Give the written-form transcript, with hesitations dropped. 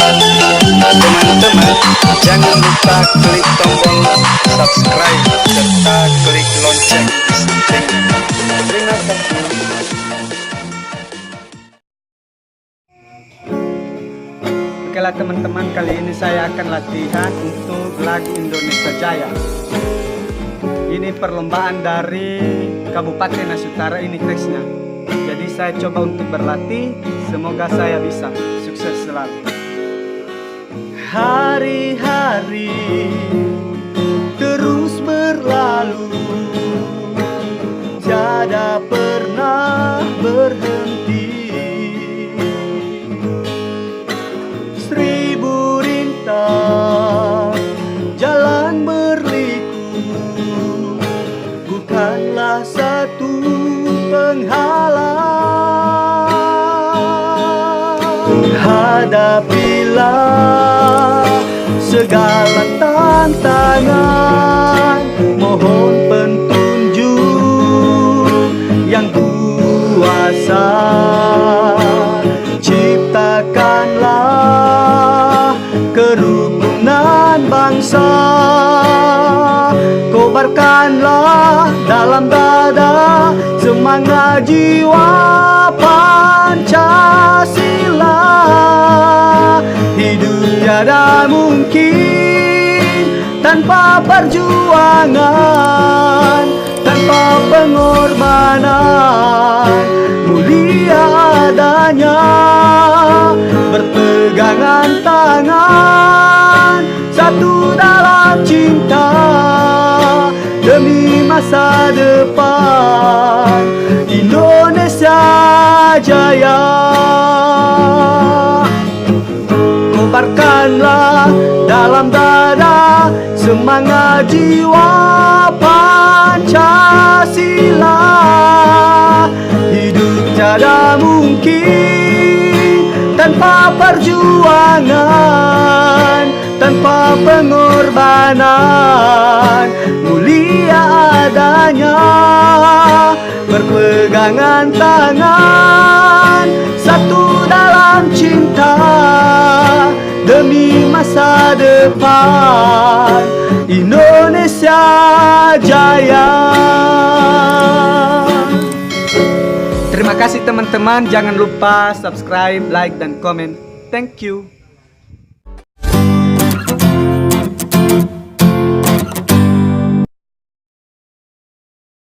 Teman-teman, jangan lupa klik tombol subscribe serta klik lonceng di sampingnya. Terima kasih. Okelah teman-teman, kali ini saya akan latihan untuk lagu Indonesia Jaya. Ini perlombaan dari Kabupaten Nasutara, ini teksnya. Jadi saya coba untuk berlatih, semoga saya bisa. Sukses selalu. Hari-hari terus berlalu, tiada pernah berhenti. Seribu rintang jalan berliku, bukanlah satu penghalang. Hadapilah segala tantangan, mohon petunjuk yang kuasa. Ciptakanlah kerukunan bangsa, kobarkanlah dalam dada semangat jiwa Pancasila. Hidup tiada mungkin tanpa perjuangan, tanpa pengorbanan, mulia adanya berpegangan tangan, satu dalam cinta demi masa depan Indonesia Jaya. Kobarkanlah dalam dada semangat jiwa Pancasila. Hidup tiada mungkin tanpa perjuangan, tanpa pengorbanan, mulia adanya berpegangan tangan, satu dalam cinta demi masa depan Indonesia Jaya. Terima kasih teman-teman, jangan lupa subscribe, like, dan komen. Thank you.